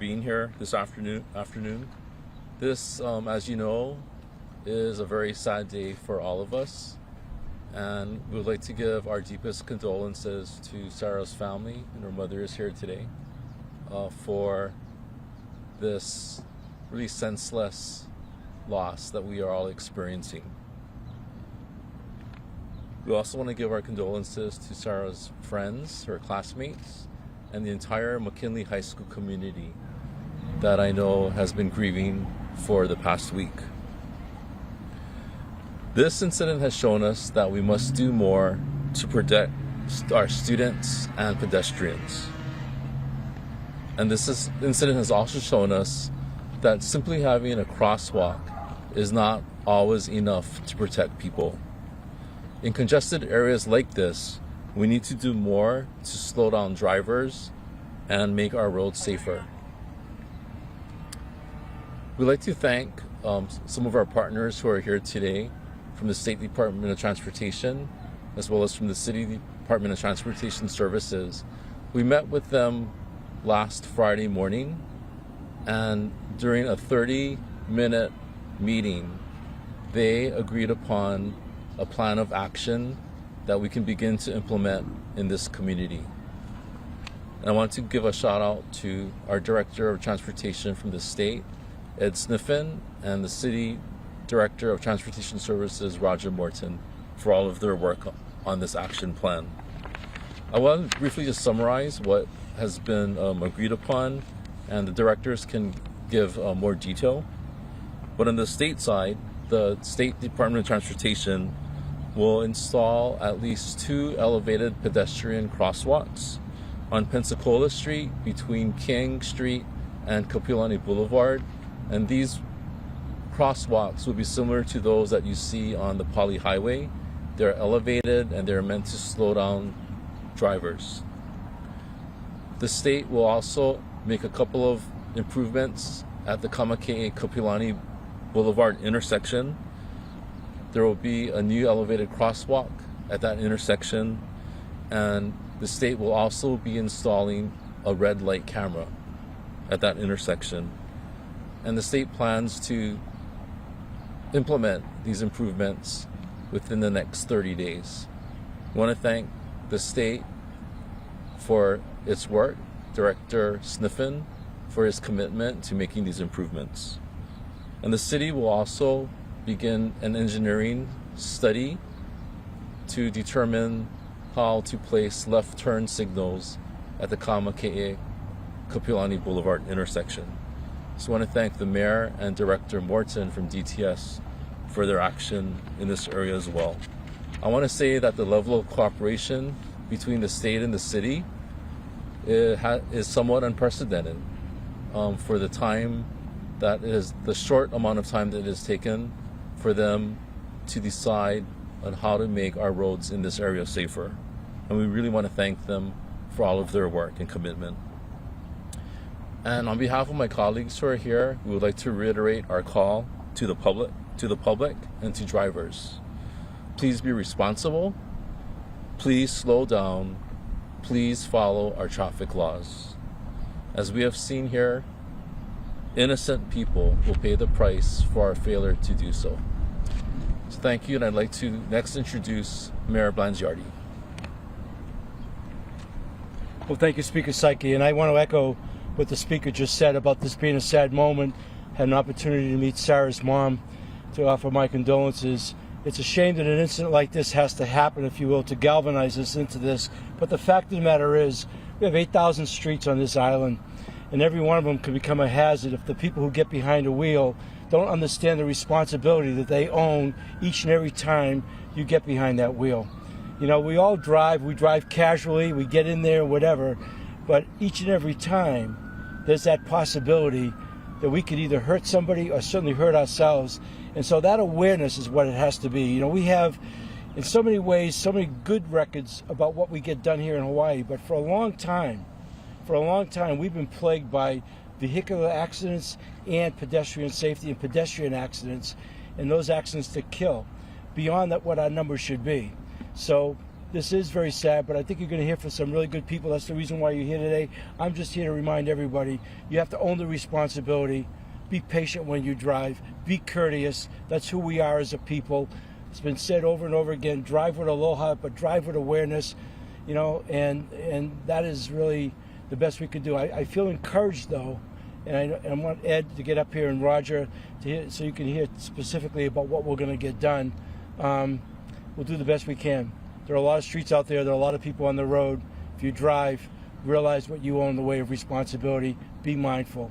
being here this afternoon. This, as you know, is a very sad day for all of us, and we would like to give our deepest condolences to Sarah's family, and her mother is here today, for this really senseless loss that we are all experiencing. We also want to give our condolences to Sarah's friends, her classmates, and the entire McKinley High School community that I know has been grieving for the past week. This incident has shown us that we must do more to protect our students and pedestrians. And this incident has also shown us that simply having a crosswalk is not always enough to protect people. In congested areas like this, we need to do more to slow down drivers and make our roads safer. We'd like to thank some of our partners who are here today from the State Department of Transportation, as well as from the City Department of Transportation Services. We met with them last Friday morning, and during a 30-minute meeting, they agreed upon a plan of action that we can begin to implement in this community. And I want to give a shout out to our Director of Transportation from the state, Ed Sniffen, and the City Director of Transportation Services, Roger Morton, for all of their work on this action plan. I want to briefly just summarize what has been agreed upon, and the directors can give more detail. But on the state side, the State Department of Transportation will install at least 2 elevated pedestrian crosswalks on Pensacola Street between King Street and Kapiolani Boulevard. And these crosswalks will be similar to those that you see on the Poly Highway. They're elevated and they're meant to slow down drivers. The state will also make a couple of improvements at the Kamakee Kapiolani Boulevard intersection. There will be a new elevated crosswalk at that intersection, and the state will also be installing a red light camera at that intersection. And the state plans to implement these improvements within the next 30 days. I want to thank the state for its work, Director Sniffen for his commitment to making these improvements. And the city will also begin an engineering study to determine how to place left turn signals at the Kamakee Kapiolani Boulevard intersection. So I want to thank the Mayor and Director Morton from DTS for their action in this area as well. I want to say that the level of cooperation between the state and the city is somewhat unprecedented for the time that is the short amount of time that it has taken for them to decide on how to make our roads in this area safer. And we really want to thank them for all of their work and commitment. And on behalf of my colleagues who are here, we would like to reiterate our call to the public and to drivers. Please be responsible. Please slow down. Please follow our traffic laws. As we have seen here, innocent people will pay the price for our failure to do so. So thank you, and I'd like to next introduce Mayor Blangiardi. Well, thank you, Speaker Psyche, and I want to echo what the Speaker just said about this being a sad moment. Had an opportunity to meet Sarah's mom, to offer my condolences. It's a shame that an incident like this has to happen, if you will, to galvanize us into this. But the fact of the matter is, we have 8,000 streets on this island, and every one of them can become a hazard if the people who get behind a wheel don't understand the responsibility that they own each and every time you get behind that wheel. You know, we all drive, we drive casually, we get in there, whatever, but each and every time there's that possibility that we could either hurt somebody or certainly hurt ourselves. And so that awareness is what it has to be. You know, we have, in so many ways, so many good records about what we get done here in Hawaii, but for a long time, we've been plagued by vehicular accidents and pedestrian safety and pedestrian accidents, and those accidents that kill beyond that what our numbers should be. So This is very sad, but I think you're going to hear from some really good people. That's the reason why you're here today. I'm just here to remind everybody, you have to own the responsibility. Be patient when you drive. Be courteous. That's who we are as a people. It's been said over and over again, drive with aloha, but drive with awareness, and that is really the best we could do. I feel encouraged, though, and I want Ed to get up here and Roger to hear, so you can hear specifically about what we're going to get done. We'll do the best we can. There are a lot of streets out there. There are a lot of people on the road. If you drive, realize what you own in the way of responsibility. Be mindful.